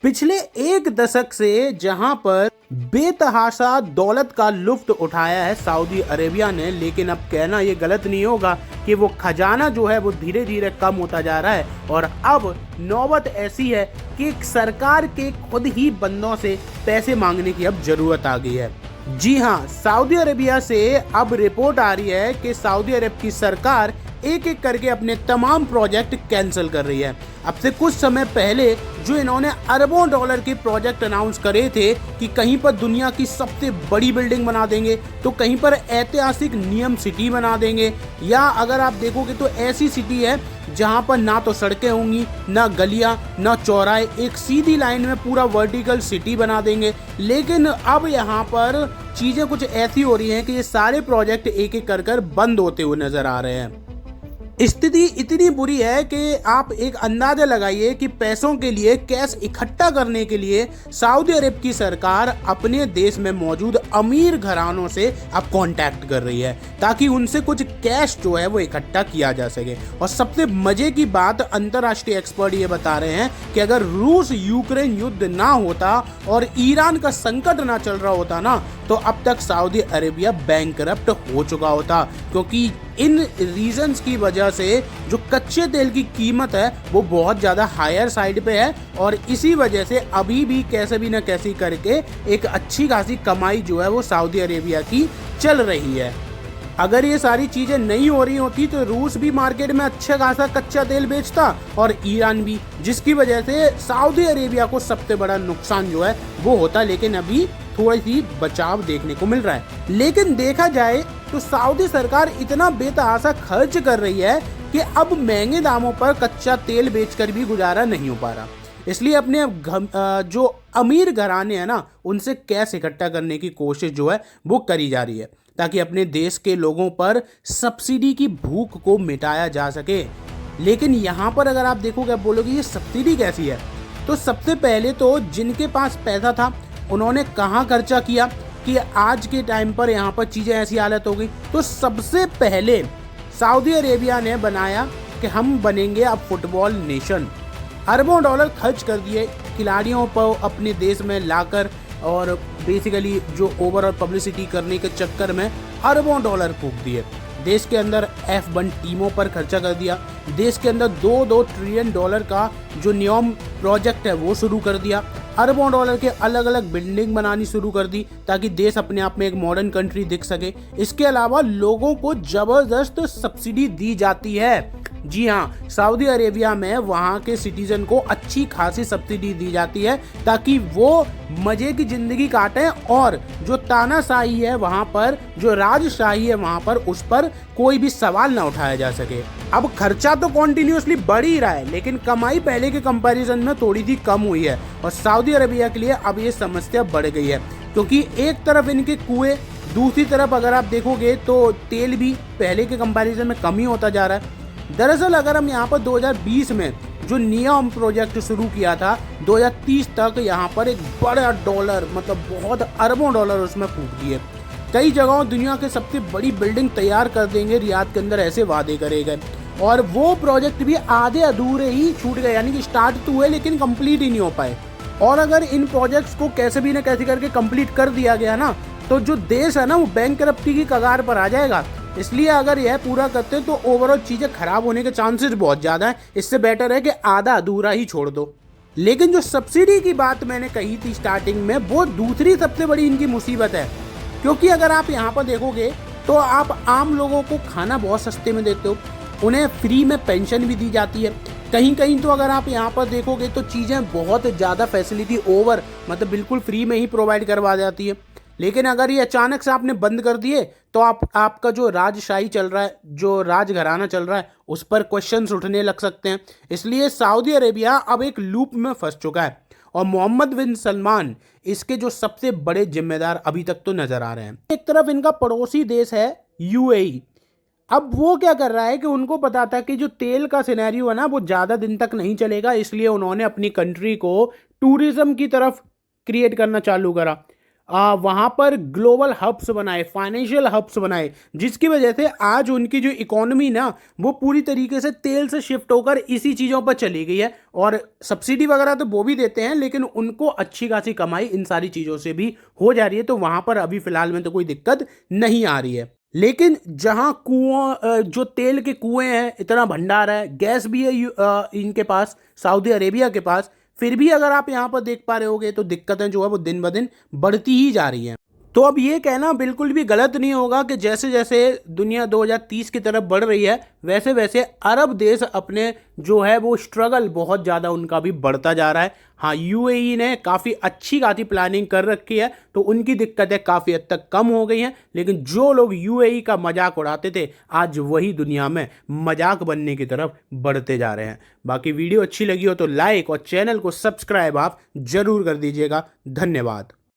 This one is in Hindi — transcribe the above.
पिछले एक दशक से जहां पर बेतहाशा दौलत का लुफ्त उठाया है सऊदी अरेबिया ने, लेकिन अब कहना ये गलत नहीं होगा कि वो खजाना जो है वो धीरे धीरे कम होता जा रहा है और अब नौबत ऐसी है कि सरकार के खुद ही बंदों से पैसे मांगने की अब जरूरत आ गई है। जी हाँ, सऊदी अरेबिया से अब रिपोर्ट आ रही है कि सऊदी अरब की सरकार एक एक करके अपने तमाम प्रोजेक्ट कैंसिल कर रही है। अब से कुछ समय पहले जो इन्होंने अरबों डॉलर के प्रोजेक्ट अनाउंस करे थे कि कहीं पर दुनिया की सबसे बड़ी बिल्डिंग बना देंगे, तो कहीं पर ऐतिहासिक नियम सिटी बना देंगे, या अगर आप देखोगे तो ऐसी सिटी है जहां पर ना तो सड़कें होंगी, ना गलियां, ना चौराहे, एक सीधी लाइन में पूरा वर्टिकल सिटी बना देंगे। लेकिन अब यहाँ पर चीज़ें कुछ ऐसी हो रही हैं कि ये सारे प्रोजेक्ट एक एक कर बंद होते हुए नजर आ रहे हैं। स्थिति इतनी बुरी है कि आप एक अंदाजा लगाइए कि पैसों के लिए, कैश इकट्ठा करने के लिए सऊदी अरब की सरकार अपने देश में मौजूद अमीर घरानों से अब कांटेक्ट कर रही है ताकि उनसे कुछ कैश जो है वो इकट्ठा किया जा सके। और सबसे मजे की बात, अंतर्राष्ट्रीय एक्सपर्ट ये बता रहे हैं कि अगर रूस यूक्रेन युद्ध ना होता और ईरान का संकट ना चल रहा होता ना, तो अब तक सऊदी अरेबिया बैंकरप्ट हो चुका होता, क्योंकि इन रीजंस की वजह से जो कच्चे तेल की कीमत है वो बहुत ज़्यादा हायर साइड पे है और इसी वजह से अभी भी कैसे भी ना कैसे करके एक अच्छी खासी कमाई जो है वो सऊदी अरेबिया की चल रही है। अगर ये सारी चीज़ें नहीं हो रही होती तो रूस भी मार्केट में अच्छा खासा कच्चा तेल बेचता और ईरान भी, जिसकी वजह से सऊदी अरेबिया को सबसे बड़ा नुकसान जो है वो होता। लेकिन अभी थोड़ी सी बचाव देखने को मिल रहा है। लेकिन देखा जाए तो सऊदी सरकार इतना बेतहाशा खर्च कर रही है कि अब महंगे दामों पर कच्चा तेल बेचकर भी गुजारा नहीं हो पा रहा। इसलिए अपने जो अमीर घराने हैं ना, उनसे कैश इकट्ठा करने की कोशिश जो है वो करी जा रही है ताकि अपने देश के लोगों पर सब्सिडी की भूख को मिटाया जा सके। लेकिन यहाँ पर अगर आप देखोगे, आप बोलोगे ये सब्सिडी कैसी है, तो सबसे पहले तो जिनके पास पैसा था उन्होंने कहाँ खर्चा किया कि आज के टाइम पर यहाँ पर चीज़ें ऐसी हालत हो गई। तो सबसे पहले सऊदी अरेबिया ने बनाया कि हम बनेंगे अब फुटबॉल नेशन। अरबों डॉलर खर्च कर दिए खिलाड़ियों पर अपने देश में लाकर और बेसिकली जो ओवरऑल पब्लिसिटी करने के चक्कर में अरबों डॉलर फूंक दिए। देश के अंदर F1 टीमों पर खर्चा कर दिया। देश के अंदर 2-2 ट्रिलियन डॉलर का जो नियम प्रोजेक्ट है वो शुरू कर दिया। अरबों डॉलर के अलग अलग बिल्डिंग बनानी शुरू कर दी ताकि देश अपने आप में एक मॉडर्न कंट्री दिख सके। इसके अलावा लोगों को जबरदस्त सब्सिडी दी जाती है। जी हाँ, सऊदी अरेबिया में वहाँ के सिटीजन को अच्छी खासी सब्सिडी दी जाती है ताकि वो मजे की जिंदगी काटें और जो तानाशाही है वहाँ पर, जो राजशाही है वहाँ पर, उस पर कोई भी सवाल ना उठाया जा सके। अब खर्चा तो कॉन्टिन्यूसली बढ़ ही रहा है, लेकिन कमाई पहले के कंपैरिजन में थोड़ी सी कम हुई है और सऊदी अरेबिया के लिए अब ये समस्या बढ़ गई है क्योंकि एक तरफ इनके कुएं, दूसरी तरफ अगर आप देखोगे तो तेल भी पहले के कंपैरिजन में कम ही होता जा रहा है। दरअसल अगर हम यहाँ पर 2020 में जो नियम प्रोजेक्ट शुरू किया था, 2030 तक यहाँ पर एक बड़ा डॉलर, मतलब बहुत अरबों डॉलर उसमें फूंक दिए। कई जगहों दुनिया के सबसे बड़ी बिल्डिंग तैयार कर देंगे रियाद के अंदर, ऐसे वादे करे गए और वो प्रोजेक्ट भी आधे अधूरे ही छूट गए, यानी कि स्टार्ट तो हुए लेकिन कंप्लीट ही नहीं हो पाए। और अगर इन प्रोजेक्ट्स को कैसे भी ना कैसे करके कंप्लीट कर दिया गया ना, तो जो देश है ना वो बैंकरप्टी की कगार पर आ जाएगा। इसलिए अगर यह पूरा करते हैं तो ओवरऑल चीज़ें खराब होने के चांसेस बहुत ज़्यादा हैं। इससे बेटर है कि आधा अधूरा ही छोड़ दो। लेकिन जो सब्सिडी की बात मैंने कही थी स्टार्टिंग में, वो दूसरी सबसे बड़ी इनकी मुसीबत है, क्योंकि अगर आप यहाँ पर देखोगे तो आप आम लोगों को खाना बहुत सस्ते में देते हो, उन्हें फ्री में पेंशन भी दी जाती है। कहीं कहीं तो अगर आप यहाँ पर देखोगे तो चीज़ें बहुत ज़्यादा फैसिलिटी ओवर, मतलब बिल्कुल फ्री में ही प्रोवाइड करवा जाती है। लेकिन अगर ये अचानक से आपने बंद कर दिए तो आपका जो राजशाही चल रहा है, जो राजघराना चल रहा है, उस पर क्वेश्चंस उठने लग सकते हैं। इसलिए सऊदी अरेबिया अब एक लूप में फंस चुका है और मोहम्मद बिन सलमान इसके जो सबसे बड़े जिम्मेदार अभी तक तो नजर आ रहे हैं। एक तरफ इनका पड़ोसी देश है UAE। अब वो क्या कर रहा है कि उनको पता था कि जो तेल का सिनेरियो है ना वो ज़्यादा दिन तक नहीं चलेगा, इसलिए उन्होंने अपनी कंट्री को टूरिज्म की तरफ क्रिएट करना चालू करा। वहाँ पर ग्लोबल हब्स बनाए, फाइनेंशियल हब्स बनाए, जिसकी वजह से आज उनकी जो इकोनॉमी ना वो पूरी तरीके से तेल से शिफ्ट होकर इसी चीज़ों पर चली गई है। और सब्सिडी वगैरह तो वो भी देते हैं, लेकिन उनको अच्छी खासी कमाई इन सारी चीज़ों से भी हो जा रही है। तो वहाँ पर अभी फ़िलहाल में तो कोई दिक्कत नहीं आ रही है। लेकिन जहाँ कुआं, जो तेल के कुएं हैं, इतना भंडार है, गैस भी है इनके पास, सऊदी अरेबिया के पास, फिर भी अगर आप यहाँ पर देख पा रहे होगे तो दिक्कतें जो है वो दिन ब दिन बढ़ती ही जा रही हैं। तो अब ये कहना बिल्कुल भी गलत नहीं होगा कि जैसे जैसे दुनिया 2030 की तरफ बढ़ रही है वैसे वैसे अरब देश अपने जो है वो स्ट्रगल बहुत ज़्यादा उनका भी बढ़ता जा रहा है। हाँ, यूएई ने काफ़ी अच्छी खासी प्लानिंग कर रखी है तो उनकी दिक्कतें काफ़ी हद तक कम हो गई हैं। लेकिन जो लोग यूएई का मजाक उड़ाते थे आज वही दुनिया में मजाक बनने की तरफ बढ़ते जा रहे हैं। बाकी वीडियो अच्छी लगी हो तो लाइक और चैनल को सब्सक्राइब आप जरूर कर दीजिएगा। धन्यवाद।